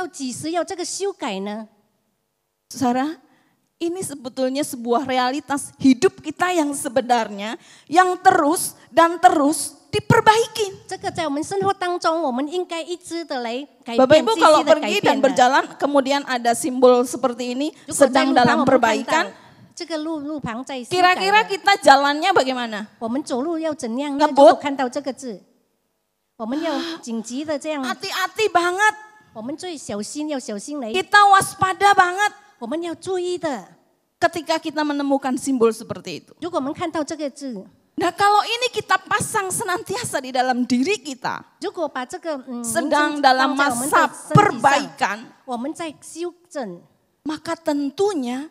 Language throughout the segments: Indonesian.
到几时要这个修改呢？ Saudara, ini sebetulnya sebuah realitas hidup kita yang sebenarnya yang terus dan terus diperbaiki. 这个在我们生活当中，我们应该一直的来改 Bapak 变， Ibu 继续 kalau 的改 pergi 变 dan 的。 berjalan kemudian ada simbol seperti ini 如果在 sedang 路旁 dalam 我们看到 perbaikan, 这个路旁在修改 kira-kira 的， kita jalannya bagaimana? 我们走路要怎样呢？ Ngebut 如果看到这个字，我们要紧急的这样， Hati-hati banget, 我们最小心，要小心来， kita waspada banget 我们要注意的。 ketika kita menemukan simbol seperti itu. 如果我们看到这个字， Nah kalau ini kita pasang senantiasa di dalam diri kita, 如果把这个名 sedang 字 dalam 放在我们的 masa 身体上， perbaikan, 我们在修正， maka tentunya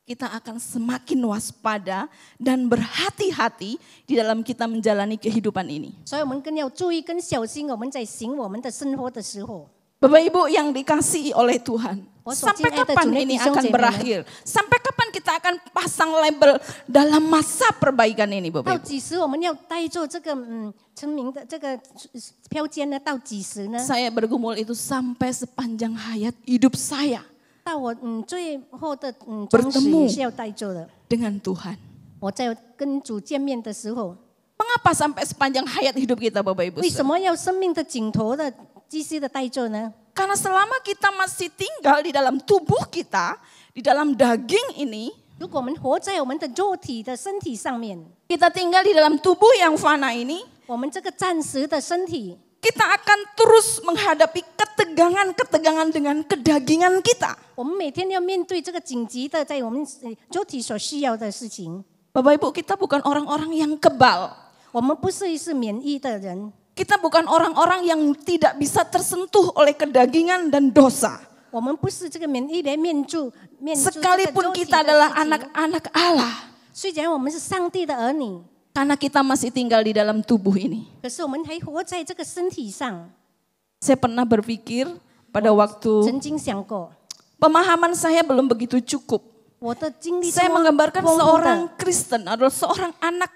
kita akan semakin waspada dan berhati-hati di dalam kita menjalani kehidupan ini. 所以我们更要注意、更小心。我们在行我们的生活的时候， Bapak Ibu yang dikasihi oleh Tuhan, sampai kapan ini akan berakhir? Sampai kapan kita akan pasang label dalam masa perbaikan ini, 到 Bapak Ibu? 几时我们要带着这个成名的这个标签呢？到几时呢？ Saya bergumul itu sampai sepanjang hayat hidup saya 到我最后的终始也是要带着的。 dengan Tuhan. 我在跟主见面的时候， Mengapa sampai sepanjang hayat hidup kita, Bapak Ibu? 为什么要生命的尽头的继续的带着呢？ Karena selama kita masih tinggal di dalam tubuh kita, di dalam daging ini, 如果我们活在我们的肉体的身体上面， kita tinggal di dalam tubuh yang fana ini, 我们这个暂时的身体， kita akan terus menghadapi ketegangan-ketegangan dengan kedagingan kita. 我们每天要面对这个紧急的在我们肉体所需要的事情。 Bapak Ibu, kita bukan orang-orang yang kebal. 我们不是免疫的人， Kita bukan orang-orang yang tidak bisa tersentuh oleh kedagingan dan dosa. 我们不是这个免疫来面对这个 Sekalipun 肉体 kita 的 adalah 事情。 anak-anak Allah. 虽然我们是上帝的儿女， Karena kita masih tinggal di dalam tubuh ini. 可是我们还活在这个身体上。 Saya pernah berpikir pada waktu 曾经想过， pemahaman saya belum begitu cukup. 我的经历 Saya 这么 menggambarkan 丰富 seorang 的， Kristen adalah seorang anak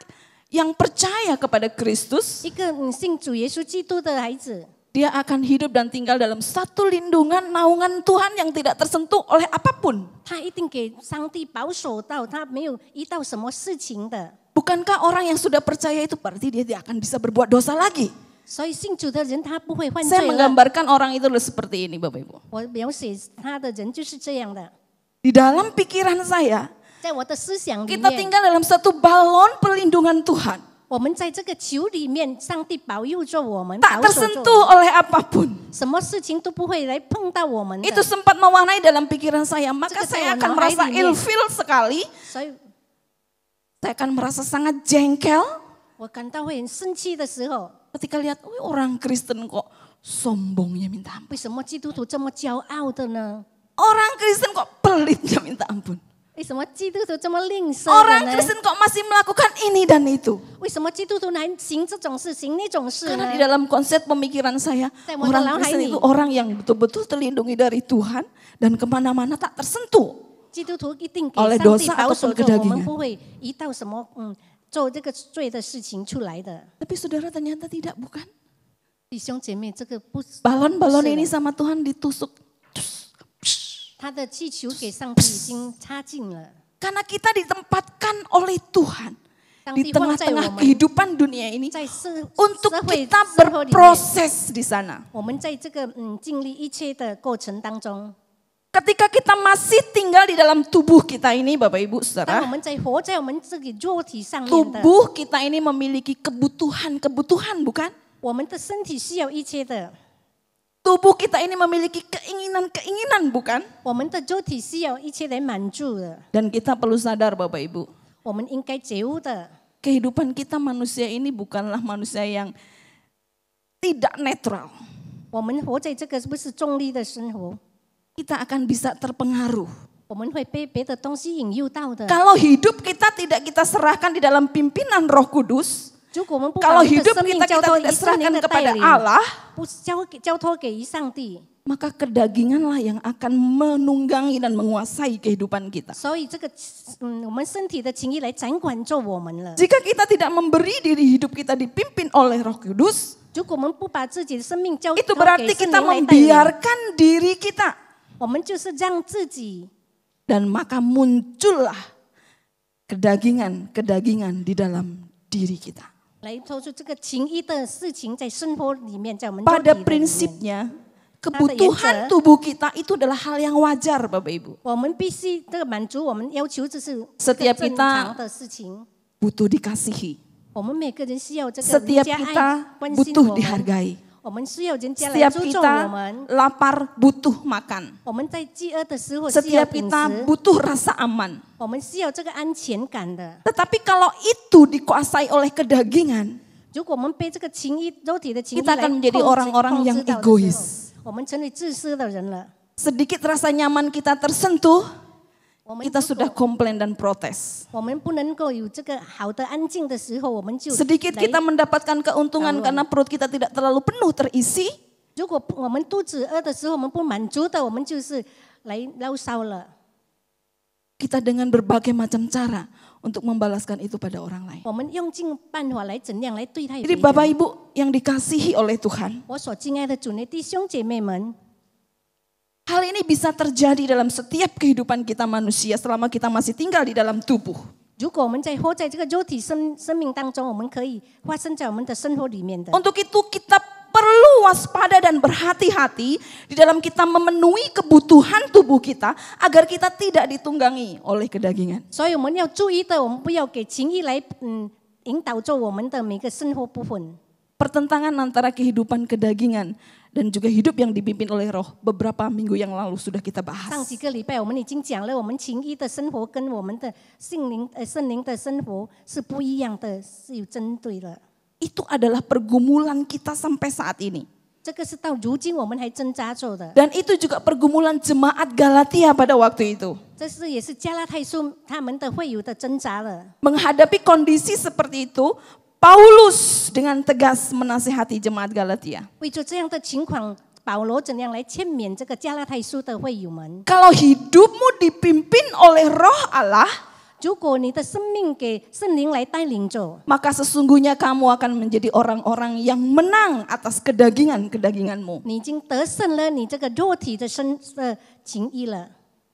yang percaya kepada Kristus. 一个信主耶稣基督的孩子， Dia akan hidup dan tinggal dalam satu lindungan, naungan Tuhan yang tidak tersentuh oleh apapun. 他一定给上帝保守到他没有遇到什么事情的。 Bukankah orang yang sudah percaya itu berarti dia tidak akan bisa berbuat dosa lagi? 所以信主的人他不会犯 Saya 罪了。 menggambarkan orang itu seperti ini, Bapak Ibu. 我描写他的人就是这样的， Di dalam pikiran saya, 在我的思想里 kita 面， tinggal dalam satu balon perlindungan Tuhan. 我们在这个球里面，上帝保佑着我们， Tak 保守着 tersentuh 我们， oleh apapun. 什么事情都不会来碰到我们的。 Itu sempat mewarnai dalam pikiran saya. Maka Itu saya saya akan脑海 merasa 里面。 ilfil sekali. 所以 Saya akan merasa sangat jengkel 我感到会很生气的时候， ketika lihat orang Kristen kok sombongnya minta ampun. 为什么基督徒这么骄傲的呢？ Orang Kristen kok pelitnya minta ampun. 为什么基督徒这么吝啬 Orang 的呢？ Kristen kok masih melakukan ini dan itu. 为什么基督徒来行这种事、行那种事 Karena 呢 di？ dalam konsep pemikiran saya, Saya mau orang dalam hal Kristen ini. itu orang yang betul-betul terlindungi dari Tuhan dan kemana-mana tak tersentuh. 基督徒一定给 oleh 上帝 dosa 保守 ataupun 着，我 kedagingan 们不会遇到什么做这个罪的事情出来的。 Tapi saudara ternyata tidak, bukan? 弟兄姐妹，这个不是 Balon-balon 不是 ini sama Tuhan ditusuk. 他的气球给上帝已经插进了， Karena kita ditempatkan oleh Tuhan 上 di 帝放在我 tengah-tengah 们 kehidupan dunia ini 在社 untuk 社会 kita 生活里面， berproses di sana. 我们在这个经历一切的过程当中， Ketika kita masih tinggal di dalam tubuh kita ini, Bapak Ibu 当我 Saudara, 们在活在我们自己肉体上面的， tubuh kita ini memiliki kebutuhan-kebutuhan, bukan? 我们的身体需要一切的， Tubuh kita ini memiliki keinginan-keinginan, bukan? 我们的肉体需要一切来满足的。 Dan kita perlu sadar, Bapak Ibu, 我们应该觉悟的， kehidupan kita manusia ini bukanlah manusia yang tidak netral. 我们活在这个不是中立的生活， Kita akan bisa terpengaruh. 我们会被别的东西引诱到的。 Kalau hidup kita tidak kita serahkan di dalam pimpinan Roh Kudus, 如果我们不把 kalau 我们的 hidup 生命 kita 交托 tidak 于圣灵 serahkan 的带 kepada 领， Allah, 不交托给上帝， maka kedaginganlah yang akan menunggangi dan menguasai kehidupan kita. 所以这个我们身体的情欲来掌管着我们了。 Jika kita tidak memberi diri hidup kita dipimpin oleh Roh Kudus, 如果我们不把自己的生命交 itu 托 berarti 给圣 kita 灵来带领， membiarkan diri kita. 我们就是让自己， Dan maka muncullah kedagingan-kedagingan di dalam diri kita. 来做出这个情欲的事情在生活里面，在我们肉 Pada 体的里面。 prinsipnya, kebutuhan tubuh kita itu adalah hal yang wajar, Bapak Ibu. 我们必须这个满足我们要求，这是 Setiap 正 kita 常的事情。 butuh dikasihi. 我们每个人需要这个 Setiap 人家 kita 爱关心 butuh 我们， dihargai. 我们需要人家来 Setiap 注重 kita 我们。 lapar butuh makan. 我们在饥饿的时候需要 Setiap 饮 kita 食， butuh rasa aman. 我们需要这个安全感的。 Tetapi kalau itu dikuasai oleh kedagingan, 如果我们被这个情欲、肉体的情欲 kita 来 akan menjadi 控制 orang-orang 控制 yang 到的时候 egois. 我们成为自私的人了。 Sedikit rasa nyaman kita tersentuh, 我们 kita 如果 sudah komplain dan protes. 我们不能够有这个好的安静的时候，我们就 Sedikit 来 kita mendapatkan keuntungan Lalu. karena perut kita tidak terlalu penuh terisi, 如果我们肚子饿的时候，我们不满足的，我们就是来牢骚了。 kita dengan berbagai macam cara untuk membalaskan itu pada orang lain. 我们用尽办法来怎样来对待别 Jadi 人。 Bapak Ibu yang dikasihi oleh Tuhan, 我所敬爱的主内弟兄姐妹们， hal ini bisa terjadi dalam setiap kehidupan kita manusia selama kita masih tinggal di dalam tubuh. 如果我们在活在这个肉体生命当中，我们可以发生在我们的生活里面的。 Untuk itu kita perlu waspada dan berhati-hati di dalam kita memenuhi kebutuhan tubuh kita agar kita tidak ditunggangi oleh kedagingan. 所以我们要注意的，我们不要给情欲来引导着我们的每个生活部分。 Pertentangan antara kehidupan kedagingan dan juga hidup yang dipimpin oleh Roh beberapa minggu yang lalu sudah kita 上 bahas. 几个礼拜我们已经讲了，我们情欲的生活跟我们的圣灵的生活是不一样的，是有针对的。 Itu adalah pergumulan kita sampai saat ini. 这个是到如今我们还挣扎着的， Dan itu juga pergumulan jemaat Galatia pada waktu itu. 这是也是加拉太书他们的会有的挣扎了。 Menghadapi kondisi seperti itu, Paulus dengan tegas menasihati jemaat Galatia. 为着这样的情况，保罗怎样来劝勉这个加拉太书的会友们？ Kalau hidupmu dipimpin oleh Roh Allah, 如果你的生命给圣灵来带领着， maka sesungguhnya kamu akan menjadi orang-orang yang menang atas kedagingan-kedaginganmu. 你已经得胜了你这个肉体的情欲了。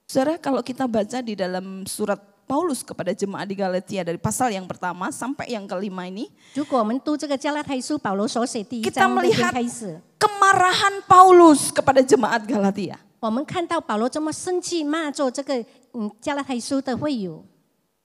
Saudara, kalau kita baca di dalam surat Paulus kepada jemaat di Galatia dari pasal yang pertama sampai yang kelima ini, 如果我们读这个加拉太书，保罗所写第一 kita 章那边 melihat 开始， kemarahan Paulus kepada jemaat Galatia. 我们看到保罗这么生气骂着这个加拉太书的会友。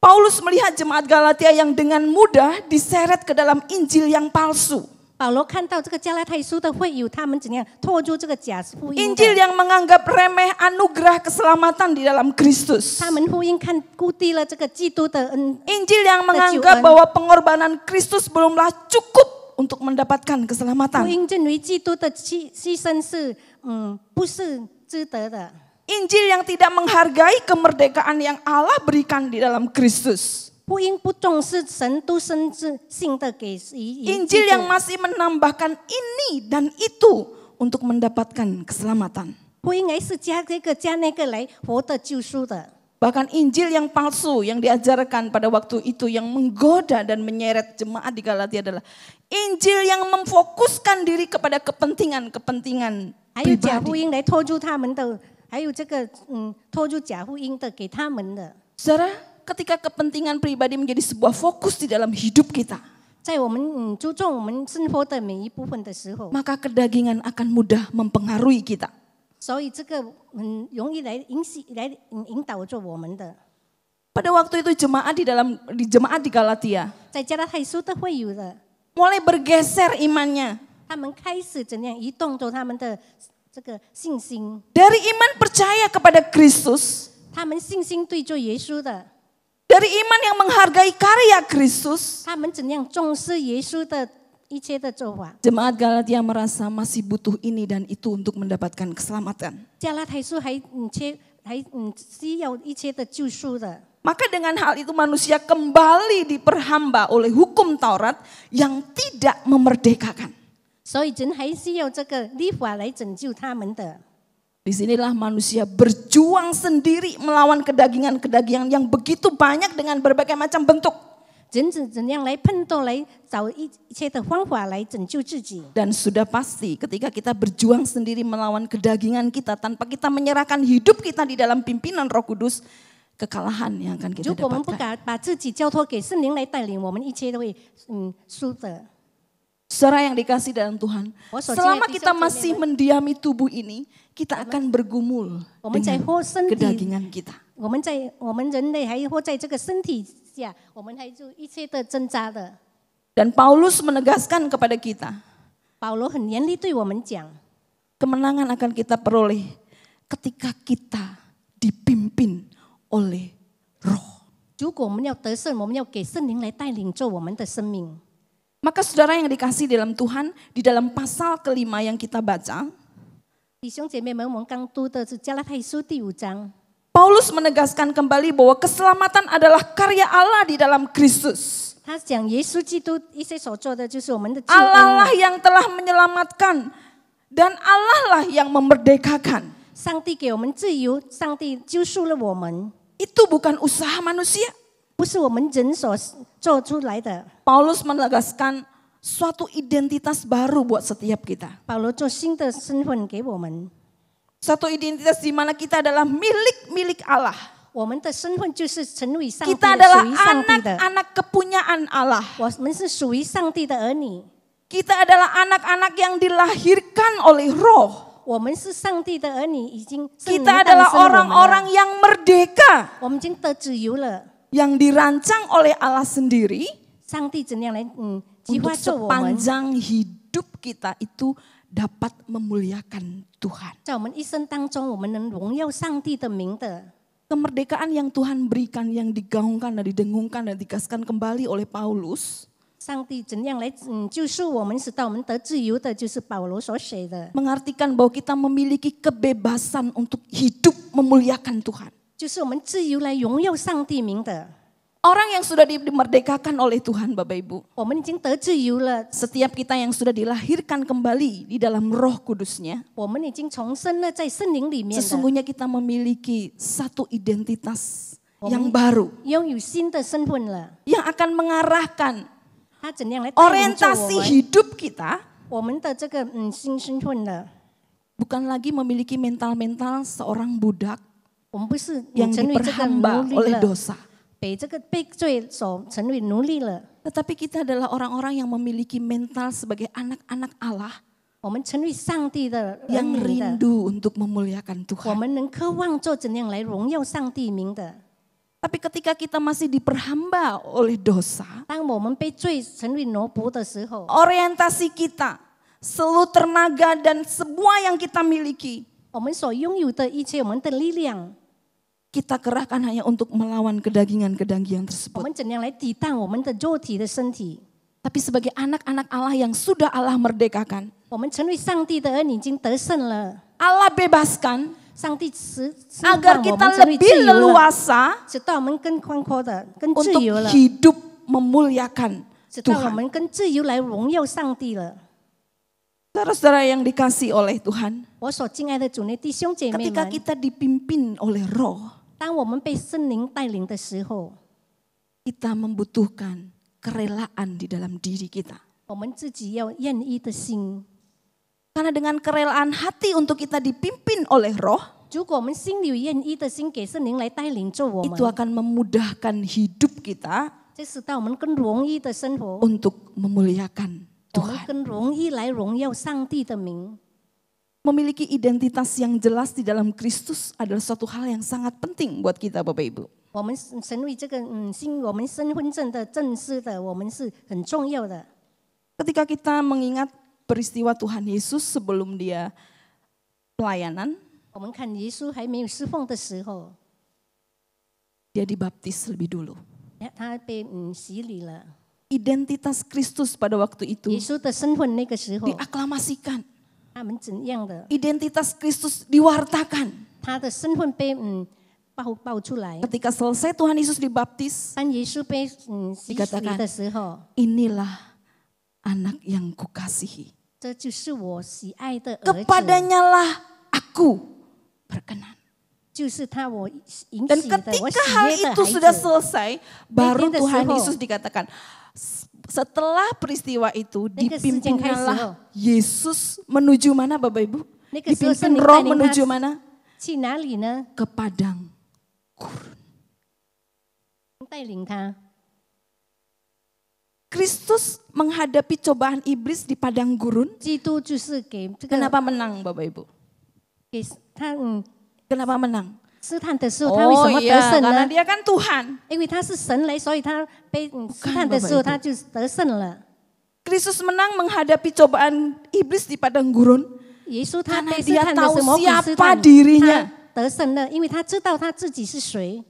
Paulus melihat jemaat Galatia yang dengan mudah diseret ke dalam Injil yang palsu. 保罗看到这个加拉太书的会友，他们怎样拖住这个假福音 Injil 的？ yang menganggap remeh anugerah keselamatan di dalam Kristus. 他们福音看估低了这个基督的恩， Injil yang menganggap bahwa pengorbanan Kristus belumlah cukup untuk mendapatkan 福 keselamatan. 音认为基督的牺牲是不是值得的。 Injil yang tidak menghargai kemerdekaan yang Allah berikan di dalam Kristus. 福音不重视神独生之性的给予 Injil yang masih menambahkan ini dan itu untuk mendapatkan keselamatan. 福音还是加这个加那个来活的救赎的。 Bahkan Injil yang palsu yang diajarkan pada waktu itu yang menggoda dan menyeret jemaat di Galatia adalah Injil yang memfokuskan diri kepada kepentingan-kepentingan 还有假福 pribadi. 音来拖住他们的，还有这个拖住假福音的给他们的。 Saudara, ketika kepentingan pribadi menjadi sebuah fokus di dalam hidup kita, 在我们注重我们生活的每一部分的时候， maka kedagingan akan mudah mempengaruhi kita. 所以这个很容易来引导着我们的。 Pada waktu itu jemaat di Galatia 在加拉太书的会有的， mulai bergeser imannya 他们开始怎样移动着他们的这个信心， dari iman percaya kepada Kristus, 他们信心对着耶稣的， dari iman yang menghargai karya Kristus. 他们怎样重视耶稣的一切的做法。 Jemaat Galatia merasa masih butuh ini dan itu untuk mendapatkan keselamatan. 加拉太书还需要一切的救赎的。 Maka dengan hal itu manusia kembali diperhamba oleh hukum Taurat yang tidak memerdekakan. 所以人还需要这个律法来拯救他们的。Disinilah manusia berjuang sendiri melawan kedagingan-kedagingan yang begitu banyak dengan berbagai macam bentuk. 人怎样来奋斗，来找一切的方法来拯救自己。 Dan sudah pasti ketika kita berjuang sendiri melawan kedagingan kita tanpa kita menyerahkan hidup kita di dalam pimpinan Roh Kudus, kekalahan yang akan kita 如果我们不 dapatkan. 敢把自己交托给圣灵来带领，我们一切都会输的。 Saudara yang dikasih dalam Tuhan, Oh, selama soalnya kita di masih mendiami tubuh ini, kita akan bergumul 我们在 dengan 活身体， kedagingan kita. 我们人类还活在这个身体下，我们还就一切的挣扎的。 Dan Paulus menegaskan kepada kita, 保罗很严厉对我们讲， kemenangan akan kita peroleh ketika kita dipimpin oleh Roh. 如果我们要得胜，我们要给圣灵来带领着我们的生命。 Maka saudara yang dikasih dalam Tuhan, di dalam pasal kelima yang kita baca, 弟兄姐妹们，我们刚读的是加拉太书第5章。 Paulus menegaskan kembali bahwa keselamatan adalah karya Allah di dalam Kristus. 他讲耶稣基督一些所做的就是我们的救 Allah lah 恩， yang telah menyelamatkan dan Allah lah yang memerdekakan. 上帝给我们自由，上帝救赎了我们， Itu bukan usaha manusia. 不是我们人所做出来的。 Paulus menegaskan suatu identitas baru buat setiap kita. 保罗做新的身份给我们， Satu identitas di mana kita adalah milik Allah. 我们的身份就是成为上帝 Kita 的， adalah 属于上帝的。 anak-anak kepunyaan Allah. 我们是属于上帝的儿女， Kita adalah anak-anak yang dilahirkan oleh Roh. 我们是上帝的儿女，已经圣灵 Kita 诞 adalah 生我们 orang-orang 了， yang merdeka, 我们已经得自由了。 yang dirancang oleh Allah sendiri 上帝怎样来计 untuk 划着我们， sepanjang hidup kita itu dapat memuliakan Tuhan. 在我们一生当中，我们能荣耀上帝的名的。 Kemerdekaan yang Tuhan berikan, yang digaungkan dan didengungkan dan dikasihkan kembali oleh Paulus, 上帝怎样来救赎我们，使到我们得自由的，就是保罗所写的， mengartikan bahwa kita memiliki kebebasan untuk hidup memuliakan Tuhan. 就是我们自由来荣耀上帝名的。 Orang yang sudah dimerdekakan oleh Tuhan, Bapak Ibu, 我们已经得自由了， setiap kita yang sudah dilahirkan kembali di dalam Roh Kudusnya, 我们已经重生了，在圣灵里面的， sesungguhnya kita memiliki satu identitas yang baru, 拥有新的身份了。 yang akan mengarahkan 他怎样来带领着我 orientasi 们？ hidup kita, 我们的这个新身份了， bukan lagi memiliki mental-mental seorang budak 我们不是 yang 成为这个奴 diperhamba 隶 oleh 了， dosa. 被罪所成为奴隶了。 Tetapi kita adalah orang-orang yang memiliki mental sebagai anak-anak Allah 我们成为上帝的儿 yang 女的， rindu untuk memuliakan 我 Tuhan. 们能渴望做怎样来荣耀上帝名的。 Tapi ketika kita masih diperhamba oleh dosa, 当我们被罪成为奴仆的时候， orientasi kita, seluruh tenaga dan semua yang kita miliki, 我们所拥有的一切，我们的力量， kita kerahkan hanya untuk melawan kedagingan-kedagingan 我 tersebut. 们怎样来抵挡我们的肉体的身体？ Tapi sebagai anak-anak Allah yang sudah Allah merdekakan, 我们成为上帝的儿女，已经得胜了。 Allah bebaskan 上帝释 agar 放我 kita 们成为自 lebih 由了， leluasa 使到我们更宽阔的、更 untuk 自由了， hidup memuliakan 使到我 Tuhan. 们更自由来荣耀上帝了。 Saudara-saudara yang dikasih oleh Tuhan, 我所敬爱的主内弟兄姐妹 ketika 们， kita dipimpin oleh Roh, 当我们被圣灵带领的时候， kita membutuhkan kerelaan di dalam diri kita. 我们自己要愿意的心。 Karena dengan kerelaan hati untuk kita dipimpin oleh Roh, 如果我们心里有愿意的心，给圣灵来带领着我们 itu，akan memudahkan hidup kita 这使到我们更容易的生活， untuk memuliakan 我们 Tuhan. 更容易来荣耀上帝的名。 Memiliki identitas yang jelas di dalam Kristus adalah suatu hal yang sangat penting buat kita, Bapak Ibu. 我们成为这个我们身份证的正式的，我们是很重要的。 Ketika kita mengingat peristiwa Tuhan Yesus sebelum dia pelayanan, 我们看耶稣还没有侍奉的时候， dia dibaptis lebih dulu. 他被洗礼了。 Identitas Kristus pada waktu itu 耶稣的身份那个时候， diaklamasikan. 他们怎样的？ Identitas Kristus diwartakan. 他的身份被爆出来。 Ketika selesai Tuhan Yesus dibaptis, 当耶稣被洗礼的时候， inilah anak yang kukasihi. 这就是我喜爱的儿子。 Kepadanya lah aku 就是他我引 Dan 起的，我喜 ketika hal 悦的 itu 孩 sudah 子。 selesai, baru Mungkin Tuhan tersebut. Yesus dikatakan, setelah peristiwa itu Nega sejeng kai dipimpinlah Yesus menuju mana Bapak Ibu? Nega sejeng Dipimpin kai Roh ning menuju has- mana? 去哪里呢？ Ke padang gurun. 带领他。 Kristus menghadapi cobaan iblis di padang gurun. 基督就是给这个 Kenapa menang Bapak Ibu? 给他Kenapa menang? 试探的时候，他为什么得胜 karena 呢？ dia kan Tuhan. 因为他是神来，所以他被试探的时候， Bapak Ibu. 他就得胜了。 Kristus menang menghadapi cobaan iblis di padang gurun. 耶稣他 Karena 被试 dia 探的 tahu 时候，魔鬼试 siapa 探 dirinya. 他得胜了，因为他知道他自己是谁，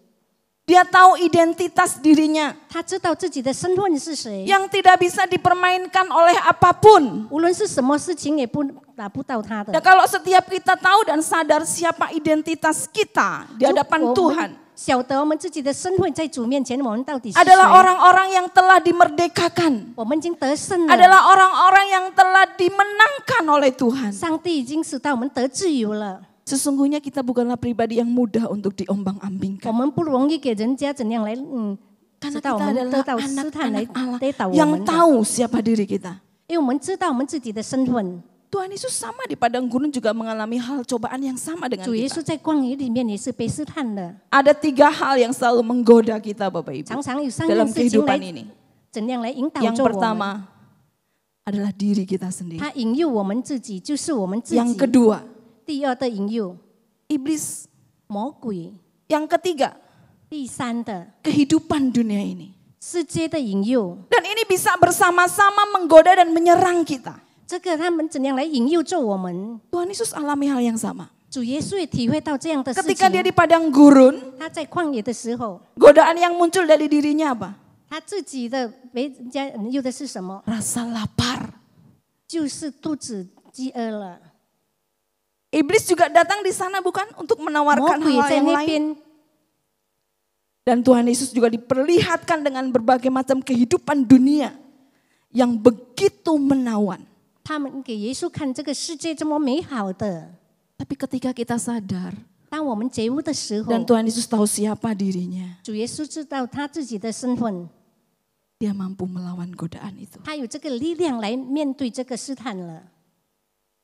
Dia tahu identitas dirinya 他知道自己的身份是谁。 yang tidak bisa dipermainkan oleh apapun. 无论是什么事情，也打不到他 Ya 的。 kalau setiap kita tahu dan sadar siapa identitas kita di hadapan 我们 Tuhan 晓得我们自己的身份在主面前，我们到底是 adalah 谁？ orang-orang yang telah dimerdekakan, 我们已经得胜了。 adalah orang-orang yang telah dimenangkan oleh Tuhan. 上帝已经使到我们得自由了。 Sesungguhnya kita bukanlah pribadi yang mudah untuk 我 diombang-ambingkan. 们不容易给人家怎样来知 Karena 道我 kita 们 adalah 得到试探来 anak-anak Allah 跌倒我 yang 们的， tahu siapa diri kita. 因为我们知道我们自己的身份。 Tuhan Yesus sama di padang gurun juga mengalami hal cobaan yang sama dengan 主耶 kita. 稣在旷野里面也是被试探的， Ada 3 hal yang selalu menggoda kita Bapak Ibu 常常有三 dalam 样事情 kehidupan 来 ini. 怎样来引导 Yang 着我们。 pertama adalah diri kita sendiri. 他引诱我们自己，就是我们自 Yang 己。 kedua, 第二的引诱， iblis. 魔鬼； Yang ketiga, 第三的 kehidupan dunia ini. 世界的引诱。 Dan ini bisa bersama-sama menggoda dan menyerang kita. 这个他们怎样来引诱着我们？ Tuhan Yesus alami hal yang sama. 主耶稣也体会到这样的事 Ketika dia 情。 di padang gurun, 他在旷野的时候， godaan yang muncul dari dirinya apa? 他自己的被人家引诱的是什么？ Rasa lapar. 就是肚子饥饿了。 Iblis juga datang di sana bukan untuk 魔 menawarkan 鬼 hal 在 yang 那 lain. 边， Dan Tuhan Yesus juga diperlihatkan dengan berbagai macam kehidupan dunia yang begitu menawan. 他们给耶稣看这个世界这么美好的。 Tapi ketika kita sadar 当我们觉悟的时候， dan Tuhan Yesus tahu siapa dirinya, 主耶稣知道他自己的身份， dia mampu melawan godaan itu. 他有这个力量来面对这个试探了。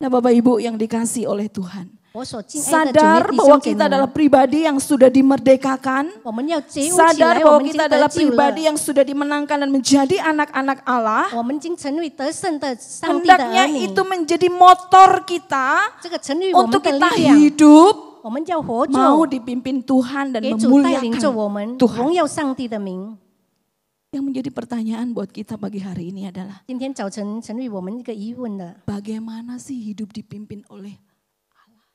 Nah Bapak Ibu yang dikasih oleh Tuhan, 我所敬爱的主 sadar 耶弟 bahwa 兄姐 kita 妹 adalah 们， pribadi yang sudah dimerdekakan, 我们要觉悟起来， sadar 我 bahwa 们已经 kita 得 adalah 救了 pribadi，yang sudah dimenangkan dan menjadi anak-anak Allah. 我们已经成为得胜的上帝的 Hendaknya 儿女。 itu menjadi motor kita 这个成为我们 untuk 的力 kita 量， hidup 我们要活 mau 着， dipimpin Tuhan dan 给主带领着 memuliakan 我们， Tuhan. 荣耀上帝的名。 Yang menjadi pertanyaan buat kita pagi hari ini adalah 今天早晨成为我们一个疑问的， bagaimana sih hidup dipimpin oleh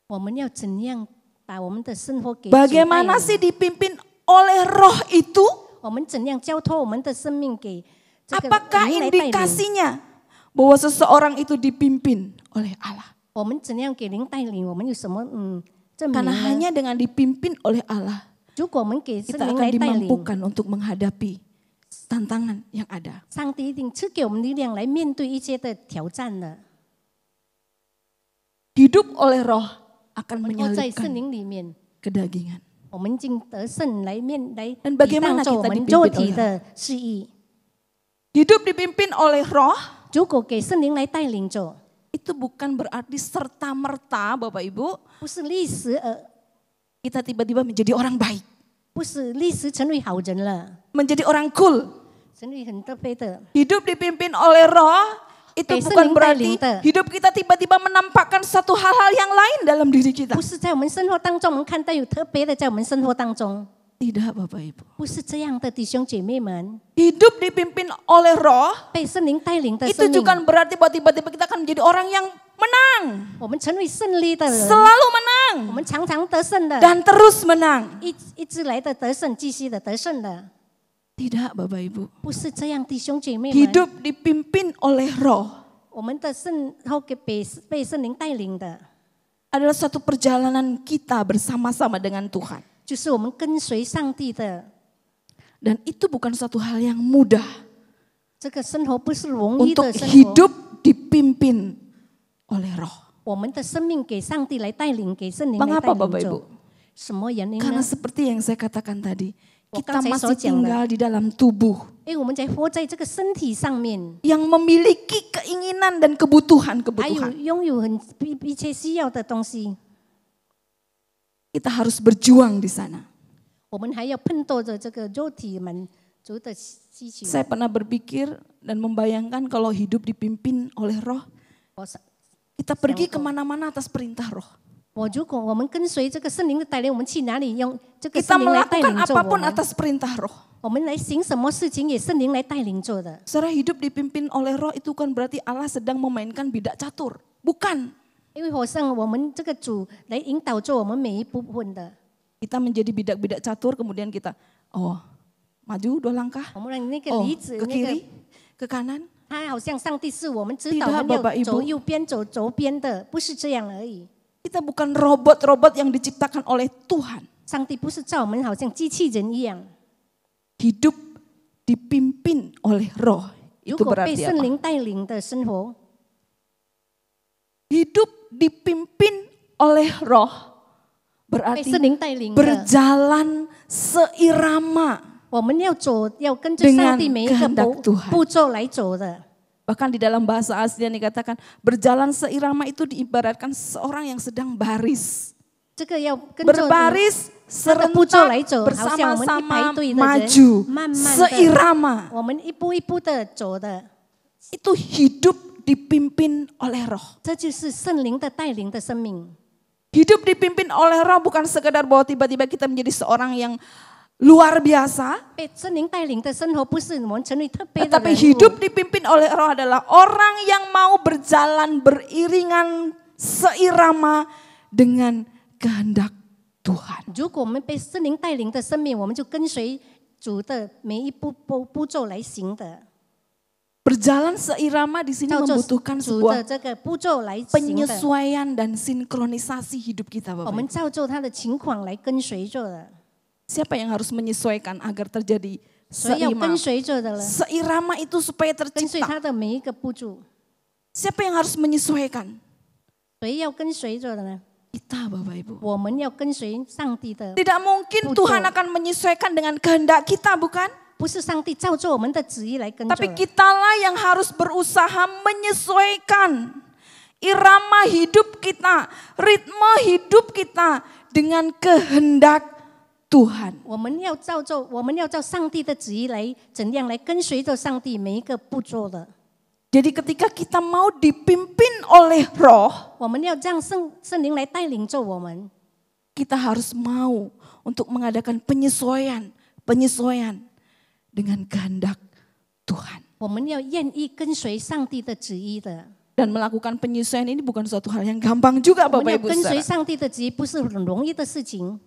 我们要怎样把我们的生活给主带 Bagaimana 领？ sih dipimpin oleh roh itu? 我们怎样交托我们的生命给这个 Apakah 灵来带领？ indikasinya bahwa seseorang itu dipimpin oleh Allah? 我们怎样给灵带领？我们有什么证明 Karena 呢？ hanya dengan dipimpin oleh Allah 如果我们给圣 kita 灵 akan 来带领， dimampukan untuk menghadapi tantangan yang ada. 上帝一定赐给我们力量来面对一切的挑战的。 Hidup oleh roh akan 我们活在圣 menyalibkan 灵里面， kedagingan. 我们已经得胜来抵 Dan 挡 bagaimana 着我 kita 们 dipimpin 肉体 oleh 的示意。 Hidup dipimpin oleh roh 如果给圣灵来带领着， itu bukan berarti serta-merta Bapak Ibu 不是历史kita tiba-tiba menjadi orang baik, 不是历史成为好人了， menjadi orang cool. 成为很特别的。 Hidup dipimpin oleh roh itu Kayak bukan sering berarti带领的。 hidup kita tiba-tiba menampakkan satu hal-hal yang lain dalam diri kita. 不是在我们生活当中，我们看到有特别的在我们生活当中， Tidak Bapak Ibu. 不是这样的，弟兄姐妹们， Hidup dipimpin oleh roh 被圣灵带领的 itu 生命， bukan berarti bahwa tiba-tiba kita akan menjadi orang yang menang, 我们成为胜利的人， selalu 我 menang 们常常得胜的， dan terus menang. 一直来的得胜，继续的得胜的， Tidak Bapak Ibu. 不是这样，弟兄姐妹们。 Hidup dipimpin oleh roh 我们的圣后给被圣灵带领的， adalah suatu perjalanan kita bersama-sama dengan Tuhan. 就是我们跟随上帝的 Dan itu bukan suatu hal yang mudah 这个生活，不是容易 untuk 的生活。 hidup dipimpin oleh roh. 我们的生命给上帝来带领，给圣灵来带 Mengapa Bapak 领 Ibu? 着。什么原因 Karena 呢？ seperti yang saya katakan tadi, kita 我刚才 masih 所讲的， tinggal di dalam tubuh 因为我们在活在这个身体上面， yang memiliki keinginan dan kebutuhan. 还有拥有很一切需要的东西， Kita harus berjuang di sana. 我们还要奋斗着这个肉体满足的需求。 Saya pernah berpikir dan membayangkan kalau hidup dipimpin oleh roh, 我想 kita pergi kemana-mana atas perintah roh. 如果我们跟随这个圣灵的带领，我们去哪里用这个 Kita 圣灵来带 melakukan 领着我 apapun 们？ atas perintah roh. 我们来行什么事情也圣灵来带领着的。 Saudara, hidup dipimpin oleh roh itu kan berarti Allah sedang memainkan bidak catur. Bukan. 因为好像我们这个主来引导着我们每一部分的。 Kita menjadi bidak-bidak catur, kemudian kita, maju 2 langkah, 我们让那个梨子 ke 那个 kiri, ke kanan. 他好像上帝是我们指导 Tidak, 我们 Bapak 要 Ibu. 走右边走左边的，不是这样而已。 Kita bukan robot-robot yang diciptakan oleh Tuhan. 上帝不是造我们好像机器人一样。 Hidup dipimpin oleh roh. 如 Itu 果被 berarti 圣 apa? 灵带领的生活， Hidup dipimpin oleh roh 被 berarti 圣灵带领的， berjalan seirama. 我们要走，要跟着上帝每一个 Dengan kehendak Tuhan 步骤来走的。 Bahkan di dalam bahasa aslinya dikatakan berjalan seirama itu diibaratkan seorang yang sedang baris. 这个要跟着 Berbaris 他的步骤 serentak 来走，好像我们一排 bersama-sama 队的 maju 人，慢慢的， seirama. 我们一步一步的走的， Itu hidup dipimpin oleh roh. 这就是圣灵的带领的生命。 Hidup dipimpin oleh roh bukan sekedar bahwa tiba-tiba kita menjadi seorang yang luar biasa. 被圣灵带领的生活，不是我们成为特别的 Tetapi 人 hidup 物， dipimpin oleh roh adalah orang yang mau berjalan beriringan seirama dengan kehendak Tuhan. 如果我们被圣灵带领的生命，我们就跟随主的每一步骤来行的， Berjalan seirama di sini 照着 membutuhkan 主 sebuah 的这个步骤来行的。 penyesuaian dan sinkronisasi hidup kita, 我 Bapak 们 Ibu. 照着他的情况来跟随着的， Siapa yang harus menyesuaikan agar terjadi 所以要 seirama? 跟随着的了， Seirama itu supaya 跟随 tercipta. 他的每一个步骤。 Siapa yang harus menyesuaikan? 谁要跟随着的呢？ Kita, Bapak Ibu. 我们要跟随上帝的， Tidak mungkin Betul. Tuhan akan menyesuaikan dengan kehendak kita, bukan? 不是上帝照着我们的旨意来跟着 Tapi。kitalah yang harus berusaha menyesuaikan irama hidup kita, ritme hidup kita dengan kehendak Tuhan. 我们要照上帝的旨意来怎样来跟随着上帝每一个步骤的。 Jadi ketika kita mau dipimpin oleh roh, 我们要让圣灵来带领着我们， kita harus mau untuk mengadakan penyesuaian dengan kehendak Tuhan. 我们要愿意跟随上帝的旨意的。 Dan melakukan penyesuaian ini bukan suatu hal yang gampang juga 我们 Bapak 要 Ibu 跟随 saudara. 上帝的旨意，不是很容易的事情。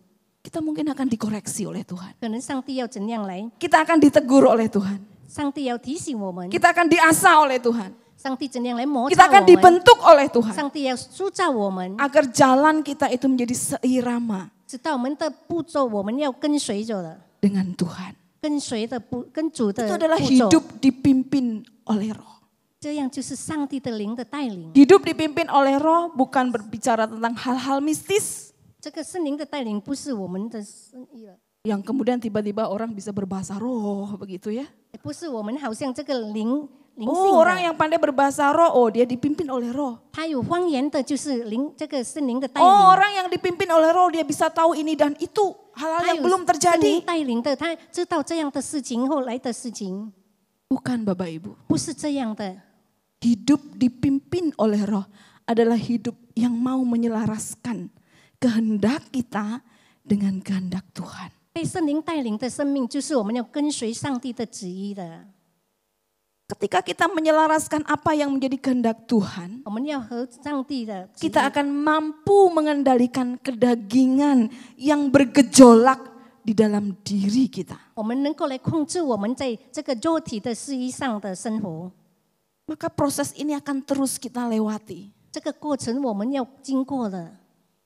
Kita mungkin akan dikoreksi oleh Tuhan. 可能上帝要怎样来？ Kita akan ditegur oleh Tuhan. 上帝要提醒我们， Kita akan diasah oleh Tuhan. 上帝怎样来磨 Kita 擦 akan 我们？ dibentuk oleh Tuhan. 上帝要塑造我们， Agar jalan kita itu menjadi seirama 知道我们的步骤，我们要跟随着的， dengan Tuhan. 跟主的 Itu adalah 步骤， hidup dipimpin oleh roh. 这样就是上帝的灵的带领。 Hidup dipimpin oleh roh bukan berbicara tentang hal-hal mistis 这个圣灵的带领不是我们的生意了， yang kemudian tiba-tiba orang bisa berbahasa roh begitu ya. 也不是我们好像这个灵性 Oh, orang 的， yang pandai berbahasa roh, oh dia dipimpin oleh roh. 他有方言的，就是这个圣灵的带领。 Oh, orang yang dipimpin oleh roh dia bisa tahu ini dan itu, hal-hal 他 yang 有 belum 圣灵 terjadi. 带领的，他知道这样的事情，后来的事情 Bukan Bapak Ibu. 不是这样的。 Hidup dipimpin oleh roh adalah hidup yang mau menyelaraskan kehendak kita dengan kehendak Tuhan. 被圣灵带领的生命，就是我们要跟随上帝的旨意的。 Ketika kita menyelaraskan apa yang menjadi kehendak Tuhan, 我们要和上帝的旨意 kita akan mampu mengendalikan kedagingan yang bergejolak di dalam diri kita. 我们能够来控制我们在这个肉体的事宜上的生活。 Maka proses ini akan terus kita lewati. 这个过程我们要经过的，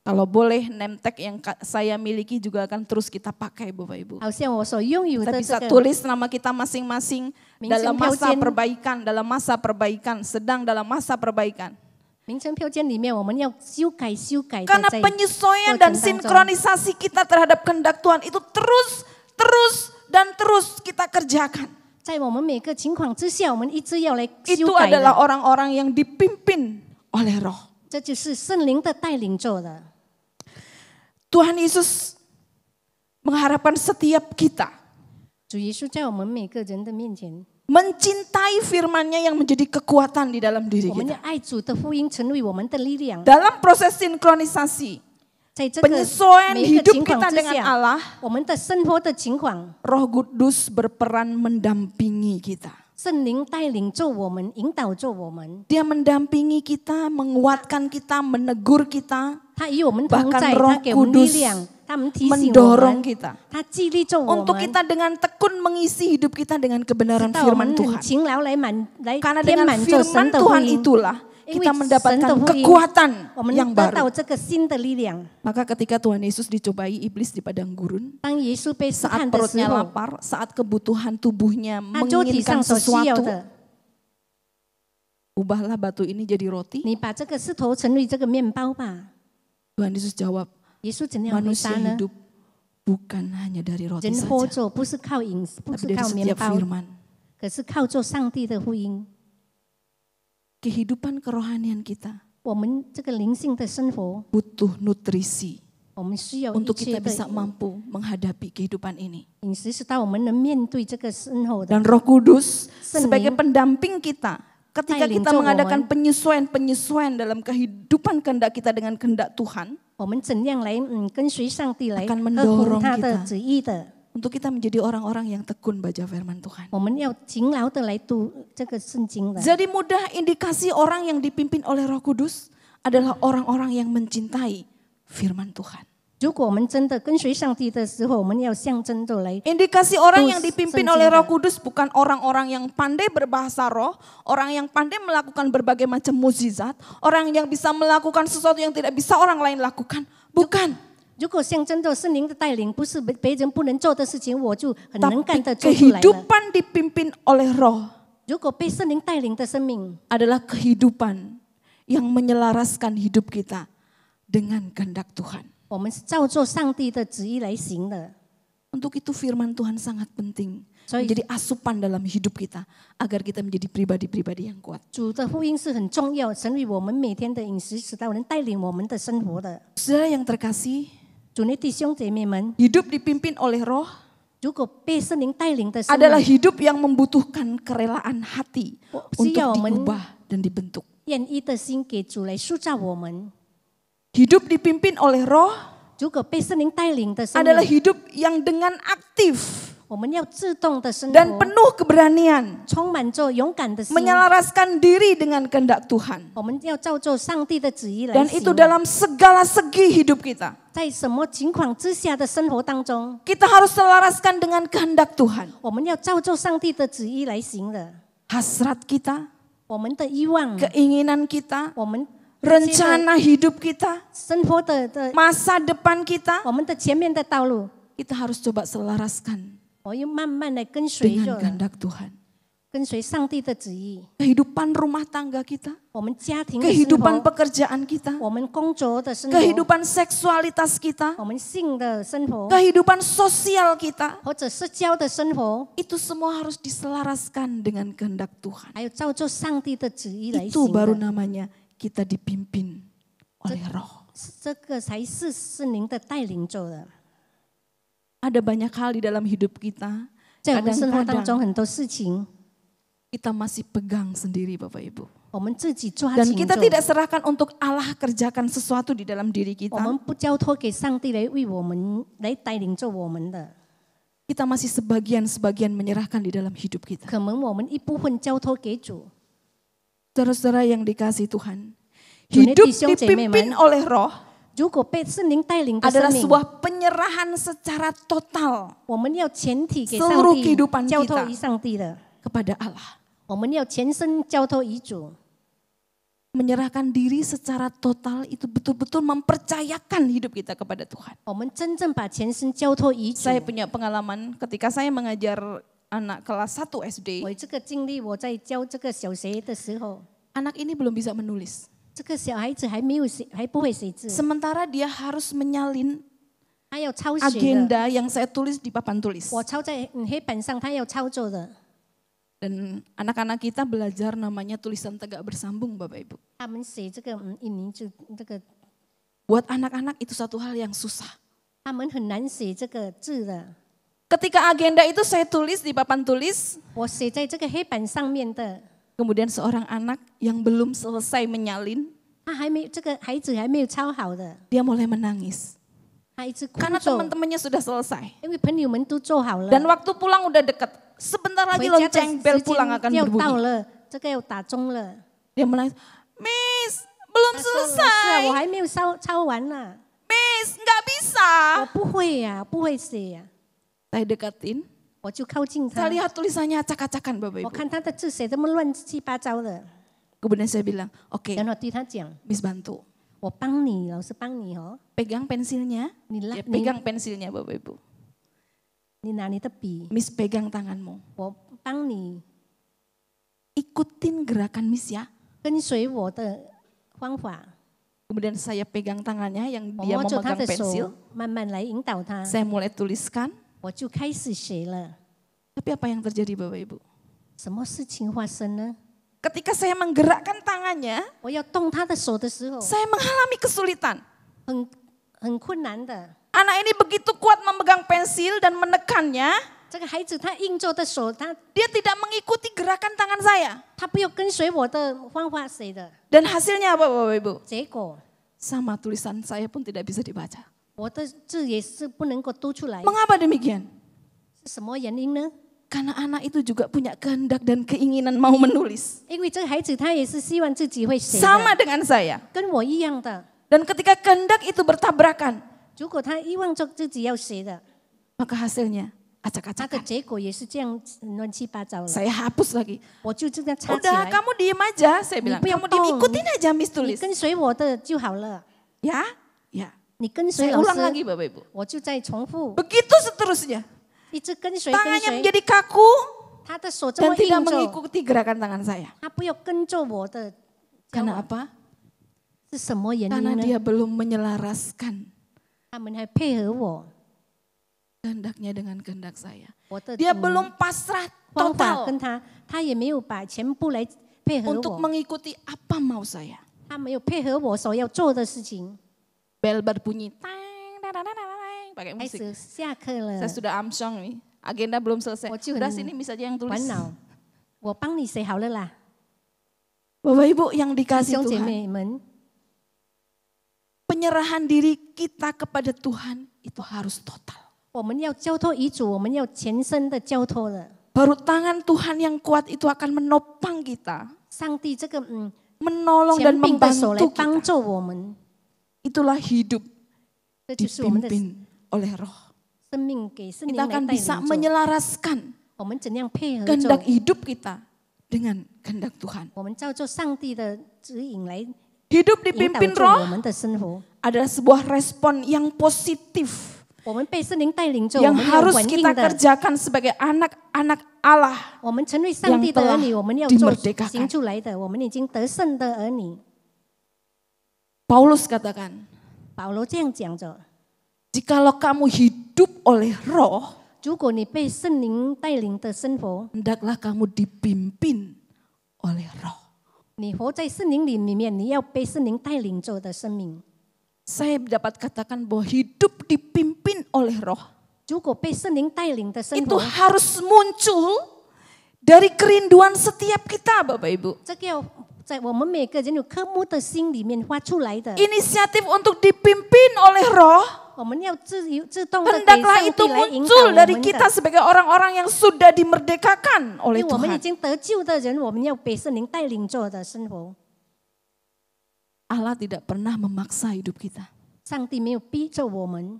Kalau boleh name tag yang saya miliki juga akan terus kita pakai Bapak Ibu. 好像我所拥有 Kita 的 bisa 这个 tulis nama kita masing-masing dalam masa 名称标签。 perbaikan, sedang dalam masa perbaikan. 名称票件里面，我们要修改的 Karena 在 penyesuaian dan 过程当中。 sinkronisasi kita terhadap kehendak Tuhan itu terus kita kerjakan. 在我们每个情况之下，我们一直要来修 Itu 改 adalah 的， orang-orang yang dipimpin oleh Roh. 这就是圣灵的带领做的。 Tuhan Yesus mengharapkan setiap kita 主耶稣在我们每个人的面前， mencintai firman-Nya yang menjadi kekuatan di dalam diri 我们要 kita. 爱主的福音成为我们的力量。 Dalam proses sinkronisasi, 在这个 penyesuaian 每一个 hidup 情况 kita 之 dengan 下， Allah, 我们的生活的情况， Roh Kudus berperan mendampingi kita. 圣灵带领着我们，引导着我们。 Dia mendampingi kita, menguatkan kita, menegur kita, 他与我们同 bahkan 在， Roh 他给我们力 Kudus 量，他们提醒我 mendorong 们， kita 他激励着我 untuk 们， kita dengan tekun mengisi hidup kita dengan 直 kebenaran 到我 firman 们很 Tuhan. 勤劳来填 Karena dengan 满着 firman 神的福 Tuhan 音。 itulah 因为 kita 神 mendapatkan 的福音， kekuatan 我们 yang 得 baru. 到这个新的力量。 Maka ketika Tuhan Yesus dicobai iblis di padang gurun, 当耶稣被试 saat 探的时 perutnya 候， lapar, saat kebutuhan tubuhnya 他肉体 menginginkan 上所需要 sesuatu, 的， ubahlah batu ini jadi roti. 你把这个石头成为这个面包吧。 Tuhan Yesus jawab, 耶稣怎样回 manusia 答呢？ hidup bukan hanya dari roti 人活 saja, 着不是靠饮食，不 tapi 是 dari 靠面 setiap 包， firman. 可是靠着上帝的福音。 Kehidupan kerohanian kita 我们这个灵性的生活， butuh nutrisi 我们需要一 untuk 切 kita 的 bisa mampu menghadapi kehidupan ini. 饮食，使到我们能面对这个生活的。 Dan Roh Kudus Sening sebagai pendamping kita ketika Tailing kita Jowo mengadakan Man. penyesuaian dalam kehidupan kehendak kita dengan kehendak Tuhan, 我们怎样来跟随上帝来 akan 合乎 mendorong 他的 kita 旨意的？ untuk kita menjadi orang-orang yang tekun baca firman Tuhan. 我们要勤劳的来读这个圣经的。 Jadi mudah indikasi orang yang dipimpin oleh Roh Kudus adalah orang-orang yang mencintai firman Tuhan. 如果我们真的跟随上帝的时候，我们要象征着来。 Indikasi orang yang dipimpin oleh Roh Senjata. Kudus bukan orang-orang yang pandai berbahasa roh, orang yang pandai melakukan berbagai macam mukjizat, orang yang bisa melakukan sesuatu yang tidak bisa orang lain lakukan. Bukan. 如果象征着圣灵的带领，不是别人不能做的事情，我就很能 Tapi 干的做出来了。 kehidupan dipimpin oleh roh 如果被圣灵带领的生命， adalah kehidupan yang menyelaraskan hidup kita dengan kehendak Tuhan. 我们是照着上帝的旨意来行的。 Untuk itu firman Tuhan sangat penting. Sorry. Menjadi asupan dalam hidup kita. Agar kita menjadi pribadi-pribadi yang kuat. 主的福音是很重要，成为我们每天的饮食，使到能带领我们的生活的。 Saudara yang terkasih, 主内弟兄姐妹们， hidup dipimpin oleh roh 如果被圣灵带领的生 adalah 命， hidup yang membutuhkan kerelaan hati untuk 需要我们 diubah dan dibentuk. 愿意的心给主来塑造我们。 Hidup dipimpin oleh roh 如果被圣灵带领的生 adalah 命， hidup yang dengan aktif 我们要自动的生 dan 活， penuh keberanian 充满着勇敢的心。 menyelaraskan diri dengan kehendak Tuhan. 我们要照着上帝的旨意来 Dan 行 itu 的。 dalam segala segi hidup kita. 在什么情况之下的生活当中， Kita harus selaraskan dengan kehendak Tuhan. 我们要照着上帝的旨意来行的。 Hasrat kita, 我们的欲望， keinginan kita, 我们 rencana hidup kita, 生活的 masa depan kita, 我们的前面的道路， kita harus coba selaraskan 我要慢慢的跟随 dengan 着， kehendak Tuhan. 跟随上帝的旨意。 Kehidupan rumah tangga kita, 我们家庭的生 kehidupan 活， pekerjaan kita, 我们工作的生活， kehidupan seksualitas kita, 我们性的生活， kehidupan sosial kita, 或者社交的生活， itu semua harus diselaraskan dengan kehendak Tuhan. 还有照着上帝的旨意来 Itu 行 baru 的， namanya kita dipimpin oleh roh. 这个才是圣灵的带领着的。 Ada banyak hal di dalam hidup kita, 在我们生活当 kadang-kadang 中，很多事情 kita masih pegang sendiri Bapak Ibu. 我们自己抓 Dan 紧 kita 着， tidak serahkan untuk Allah kerjakan sesuatu di dalam diri 我 kita. 们不交托给上帝来为我们来带领着我们的， Kita masih sebagian-sebagian menyerahkan di dalam hidup kita. 可能我们一部分交托给主。 Saudara-saudara yang dikasihi Tuhan, Dunia hidup弟兄姐妹们， dipimpin oleh roh 如果被圣灵带领的 adalah 生命， sebuah penyerahan secara total 我们要全体给 seluruh 上帝 kehidupan 交托 kita 于上帝的， kepada Allah. 我们要全身交托于主。 Menyerahkan diri secara total itu betul-betul mempercayakan hidup kita kepada Tuhan. 我们真正把全身交托于主。 Saya punya pengalaman ketika saya mengajar anak kelas 1 SD. 我这个经历，我在教这个小学的时候， Anak ini belum bisa menulis. 这个小孩子还不会写字， Sementara dia harus menyalin 他要抄写的。 agenda yang saya tulis di papan tulis. 我抄在黑板上，他要操作的。 Dan anak-anak kita belajar namanya tulisan tegak bersambung Bapak Ibu. 他们写这个印尼就这个， Buat anak-anak itu satu hal yang susah. 他们很难写这个字的。 Ketika agenda itu saya tulis di papan tulis, 我写在这个黑板上面的， kemudian seorang anak yang belum selesai menyalin, 这个孩子还没有抄好的， dia mulai menangis. 他一直哭 Karena 咒， teman-temannya sudah selesai. 因为朋友们都做好了， Dan waktu pulang udah dekat. Sebentar 回 lagi 家的 lonceng bel 时 pulang 间 akan 要到 berbunyi. 了，这个要打钟了。 Dia menangis, Miss, belum 他说老师啊， selesai. 我还没有抄完呢， Miss, nggak 我 bisa. 不会呀，不会写呀。 Saya dekatin, 我就靠近他 saya，lihat tulisannya acak-acakan Bapak 我 Ibu. 看他的字写这么乱七八糟的， Kemudian saya bilang, oke, 然后对他讲， Miss bantu. 我帮你，老师帮你哦， Pegang pensilnya, 你拿 ya, pegang pensilnya Bapak Ibu. 你拿你的笔， Miss pegang tanganmu. 我帮你 Ikutin gerakan Miss ya. 跟随我的方法， Kemudian saya pegang tangannya yang 我 dia 摸着他 memegang 的 pensil. 手，慢慢来引导他， Saya mulai tuliskan. 我就开始写了。 Tapi apa yang terjadi Bapak Ibu? 什么事情发生呢？ Ketika saya menggerakkan tangannya, 我要动他的手的时候， saya mengalami kesulitan. 很困难的。 Anak ini begitu kuat memegang pensil dan menekannya, 这个孩子他硬着的手，他 dia tidak mengikuti gerakan tangan saya. 不要跟随我的方法写的， Dan hasilnya apa Bapak Ibu? 结果 Sama tulisan saya pun tidak bisa dibaca. 我的字也是不能够读出来。 Mengapa demikian? 是什么原因呢？ Karena anak itu juga punya kehendak dan keinginan mau menulis. 因为这个孩子他也是希望自己会写 Sama 的， dengan saya. 跟我一样的。 Dan ketika kehendak itu bertabrakan, 如果他希望自己要写的， maka hasilnya 他的 acak-acakan. 结果也是这样乱七八糟了。 Saya hapus lagi. 我就这样插起 Udah 来， kamu diem aja, saya bilang. 不要 Kamu 动， diem ikutin aja Miss 你 tulis. 跟随我的就好了。 Ya, ya. 你跟随 Saya 老 ulang 师， lagi Bapak Ibu. 我就再重复， Begitu seterusnya. 一直跟随跟 Tangannya 随。 menjadi kaku 他的手这 dan 么 tidak 硬着， mengikuti gerakan tangan saya. 他不要跟着我的教 Karena 我， apa? 是什么原 Karena 因呢？ dia belum menyelaraskan 他们还配合我， kehendaknya dengan kehendak saya. 我的 Dia belum pasrah 方法 total 跟他也没有把全部来配合 untuk 我， mengikuti apa mau saya. 他没有配合我所要做的事情。 Bel berbunyi, tang, tang, tang, tang, tang, pakai 开 musik. 始下课了 Saya，sudah amsyong nih, agenda belum selesai. 我就 Udah 很 sini Miss aja yang tulis. 烦恼。我帮你写好了啦， Bapak Ibu yang 弟 dikasih 兄姐 Tuhan, 妹们， penyerahan diri kita kepada Tuhan itu harus total. 我们要交托遗嘱，我们要全身的交托的。 Baru tangan Tuhan yang kuat itu akan menopang kita, 上帝这个menolong dan 权柄的手来 membantu 帮 kita. 助我们， Itulah hidup 这就是我们的 dipimpin oleh roh. 生命给圣灵 Kita 来 akan 带 bisa 领着。 menyelaraskan 我们怎样配合 kehendak 着？ hidup kita dengan kehendak Tuhan. 我们照着上帝的指引来 Hidup 引导 dipimpin 着我 roh 们的生活。 adalah sebuah respon yang positif 我们被圣灵带领着，我 yang 们要 harus 回应 kita 的。 kerjakan sebagai anak-anak Allah. 我们成为上帝的儿女， yang telah 我们要做 dimerdekakan 行出来的。我们已经得胜的儿女。 Paulus katakan, 保罗这样讲着： jikalau kamu hidup oleh roh, 如果你被圣灵带领的生活， hendaklah kamu dipimpin oleh roh. 你活在圣灵里面，你要被圣灵带领着的生命。 Saya dapat katakan bahwa hidup dipimpin oleh roh 如果被圣灵带领的生 itu 活， harus muncul dari kerinduan setiap kita, Bapak Ibu. 这个要在我们每个人有科目的心里面发出来的。 Inisiatif untuk dipimpin oleh roh, 我们要自动的给 hendaklah 上 itu 帝来引导 muncul 我 dari 们 kita 的。 sebagai orang-orang yang sudah dimerdekakan 因 oleh 为我们已 Tuhan. 经得救的人，我们要被圣灵带领着的生活。 Allah tidak pernah memaksa hidup kita. 上帝没有逼着我们，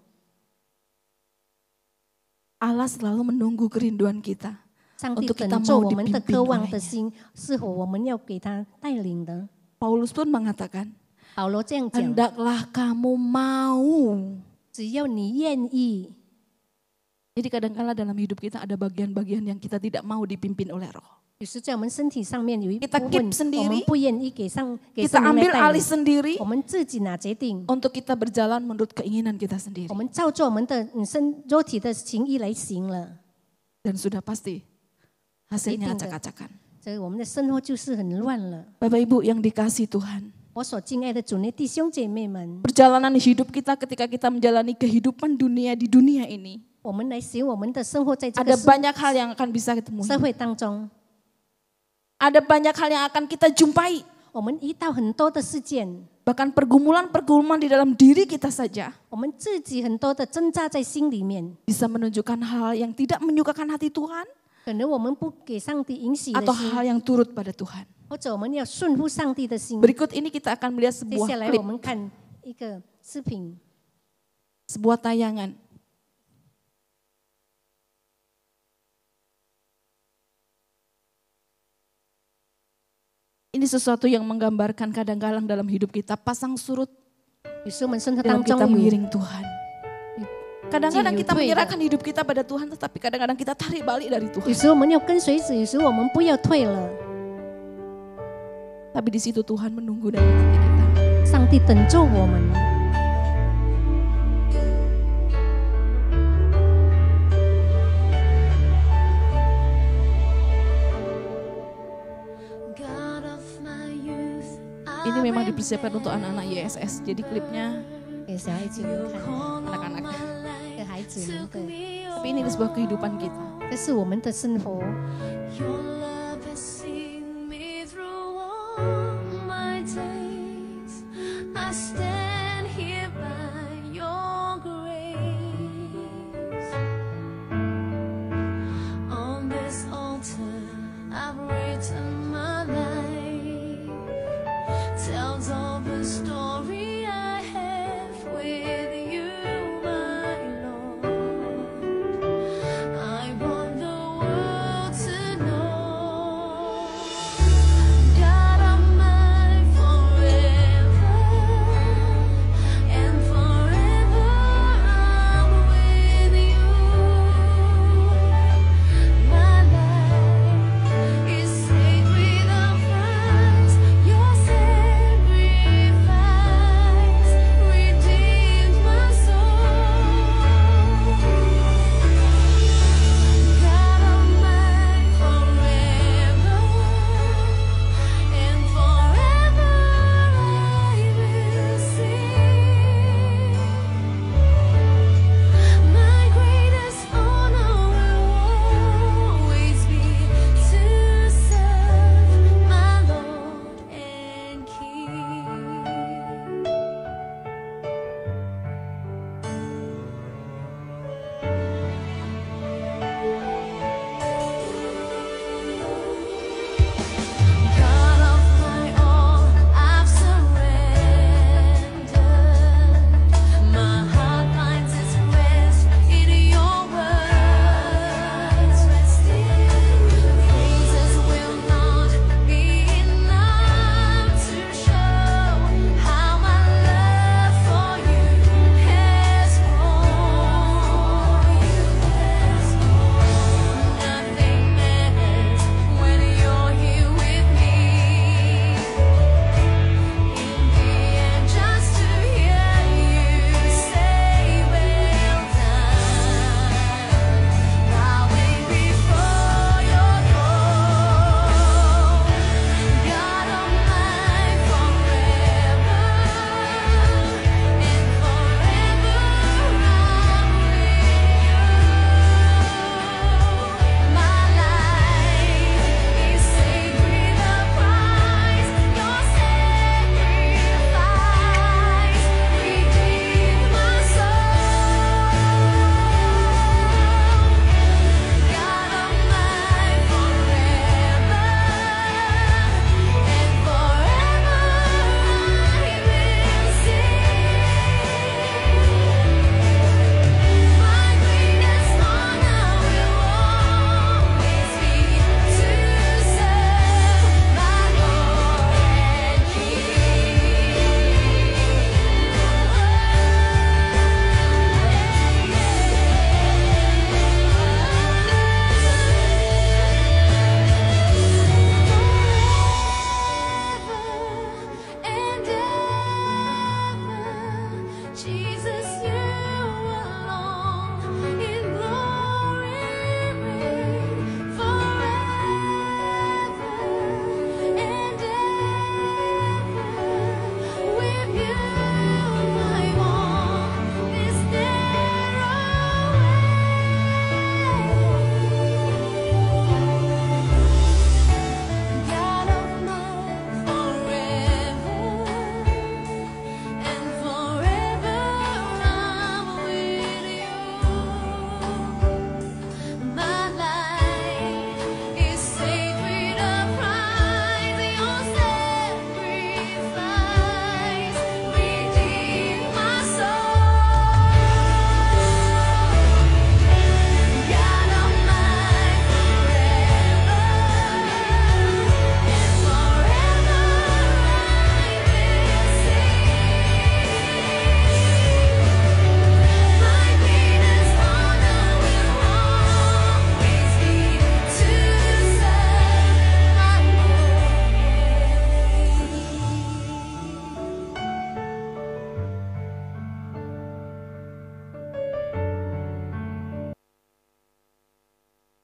Allah selalu menunggu kerinduan kita 上帝 untuk kita 等着 mau 我们的 dipimpin 渴望的 olehnya. 心，是否我们要给他带领的？ Paulus pun mengatakan, 保罗这样讲： hendaklah kamu mau. 只要你愿意。 Jadi kadang-kala dalam hidup kita ada bagian-bagian yang kita tidak mau dipimpin oleh roh. 有时在我们身体上面有一部 Kita 分 keep sendiri, 我们不愿意给 kita 圣灵来 ambil 带 alih 领， sendiri 我们自己拿决定， untuk kita berjalan menurut keinginan kita 我 sendiri. 们照着我们的肉体的情意来行了， Dan sudah pasti hasilnya Jadi, acak-acakan. 所以我们的生活就是很乱了。 Bapak Ibu yang dikasihi Tuhan, 我所敬爱的主内弟兄姐妹们， perjalanan hidup kita ketika kita menjalani kehidupan dunia di dunia ini, 我们来行我们的生活在这 ada 个 banyak hal yang akan bisa kita temui. 社会当中， Ada banyak hal yang akan kita jumpai. 我们遇到很多的事件， Bahkan pergumulan-pergumulan di dalam diri kita saja 我们自己很多的挣扎在心里面， bisa menunjukkan hal yang tidak menyukakan hati Tuhan 可能我们不给上帝允许的 atau 心， hal yang turut pada Tuhan. 或者我们要顺服上帝的心。 Berikut ini kita akan melihat 接 sebuah 下来 klip, 我们看一个视频， sebuah tayangan. Ini sesuatu yang menggambarkan kadang-kadang dalam hidup kita pasang surut 有时我们生活 dalam 当中 kita 有 mengiring Tuhan. Kadang-kadang kita 有退的 menyerahkan hidup kita pada Tuhan, tetapi kadang-kadang kita tarik balik dari 有 Tuhan. 时我们要跟随主，有时我们不要退了。 Tapi di situ Tuhan menunggu dan menanti kita. 上帝等着我们。 Ini memang dipersiapkan untuk anak-anak YSS. Jadi klipnya 给小孩子们看， anak-anak. 给孩子们的， Tapi ini sebuah kehidupan kita. 这是我们的生活。 Your love has seen me through all my days. I stand here by your grace. On this altar, I've written my life. Tells of the story I have with you, my Lord. I want the world to know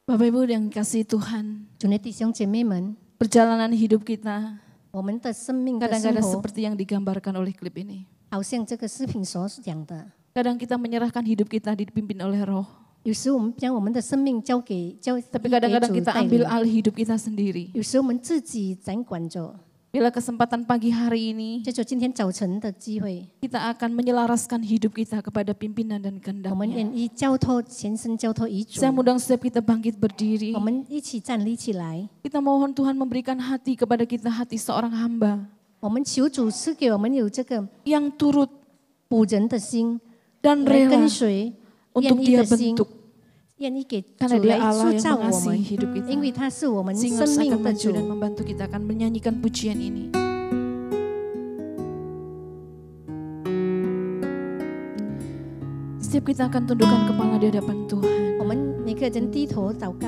Bapak Ibu yang kasih Tuhan, 主内弟兄姐妹们， perjalanan hidup kita 我们的生命的生 kadang-kadang 活， seperti yang digambarkan oleh klip ini. 好像这个视频所讲的， Kadang kita menyerahkan hidup kita dipimpin oleh roh. 有时我们将我们的生命交给 Tapi kadang-kadang 主 kita 带 ambil 领， alih hidup kita sendiri. 有时我们自己掌管着。 Bila kesempatan pagi hari ini, 借着今天早晨的机会， kita akan menyelaraskan hidup kita kepada pimpinan dan 我们 kehendaknya. 愿意交托全身交托于主 Saya。undang setiap kita bangkit berdiri. 我们一起站立起来， Kita mohon Tuhan memberikan hati kepada kita, hati seorang hamba 我们求主赐给我们有这个 yang turut 补人的心， dan 来 rela 跟随， 愿 untuk 意 dia 的心， bentuk. 愿意给主 Karena dia 来 Allah 塑 yang 造我 mengasihi 们， hidup kita. 因为他是我们 Sehingga 生 akan 命的 maju 主。 dan membantu kita akan menyanyikan pujian ini. Setiap kita akan tundukkan kepala di hadapan Tuhan. 我们每个人低头祷告，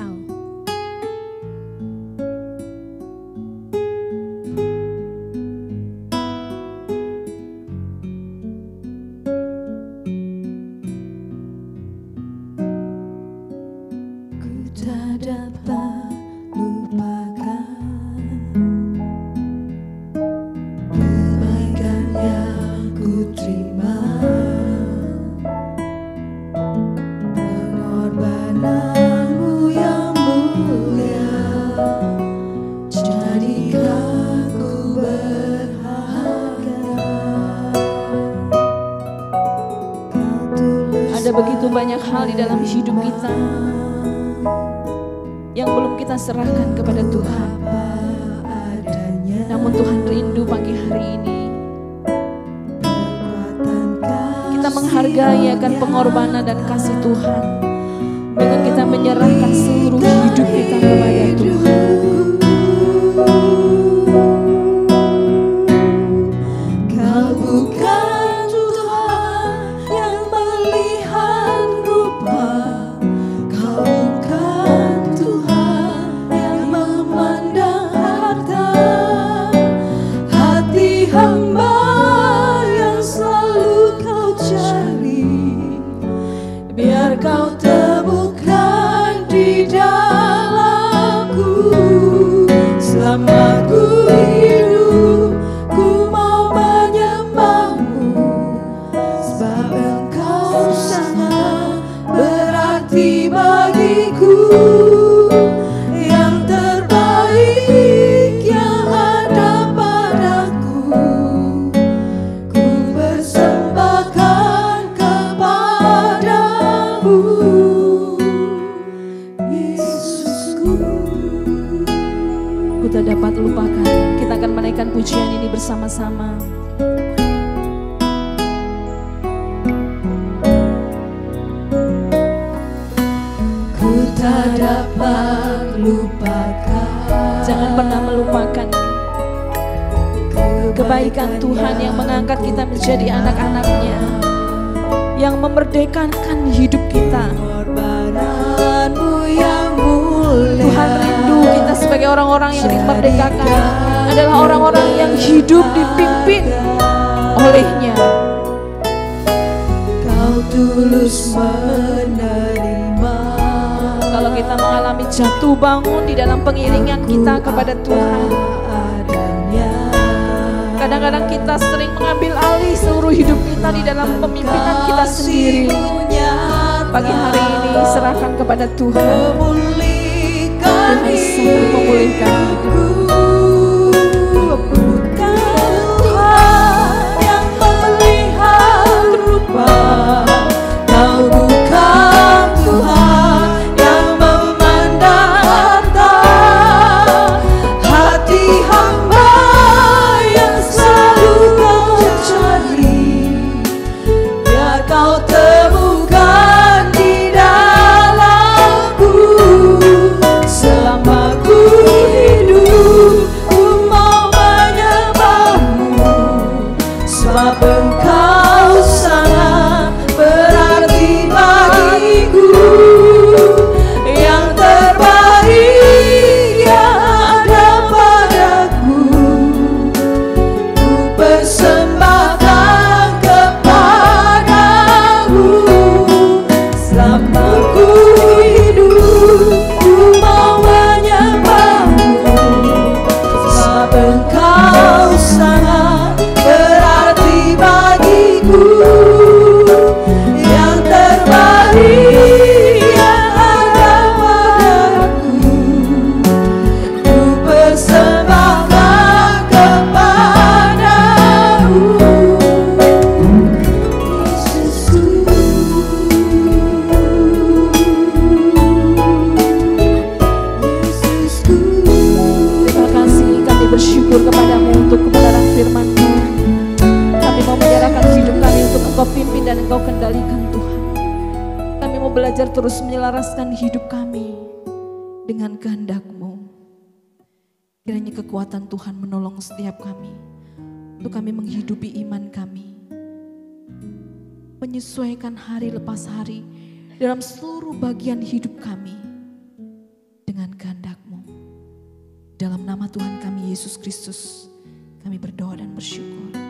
Ku tak dapat lupakan kebaikan yang ku terima, pengorbananmu yang mulia, jadikan ku berharga. Ada begitu banyak hal di dalam hidup kita yang belum kita serahkan kepada Tuhan. Namun Tuhan rindu pagi hari ini kita menghargai akan pengorbanan dan kasih Tuhan dengan kita menyerahkan seluruh hidup kita kepada Tuhan. Kau bukan Tuhan yang melihat rupa, Kau bukan Tuhan yang memandang harta, hati hamba yang selalu Kau cari, biar Kau temukan di dalamku. Selama ku hidup, ku mau menyembahmu, sebab Engkau sangat berarti bagiku. Yang terbaik yang ada padaku, ku persembahkan kepadamu, Yesusku. Ku tak dapat lupakan. Kita akan menaikkan pujian ini bersama-sama. Ku tak dapat lupakan. Jangan pernah melupakan kebaikan Tuhan yang mengangkat kita menjadi anak-anak-Nya, yang memerdekakan hidup kita. Tuhan rindu kita sebagai orang-orang yang dimerdekakan adalah orang-orang yang hidup dipimpin oleh-Nya. Kau tulus menerima. Kalau kita mengalami jatuh bangun di dalam pengiringan kita kepada Tuhan, kadang-kadang kita sering mengambil alih seluruh hidup kita di dalam pemimpinan kita sendiri. Pagi hari ini serahkan kepada Tuhan. Tuhan sanggup memulihkan hidup. Tuhan yang melihat rupa, Kau bukan Tuhan yang memandang harta, hati hamba yang selalu Kau cari, biar Kau temukan di dalamku. Selama ku hidup, ku mau belajar terus menyelaraskan hidup kami dengan kehendak-Mu. Kiranya kekuatan Tuhan menolong setiap kami untuk kami menghidupi iman kami, menyesuaikan hari lepas hari dalam seluruh bagian hidup kami dengan kehendak-Mu. Dalam nama Tuhan kami Yesus Kristus, kami berdoa dan bersyukur.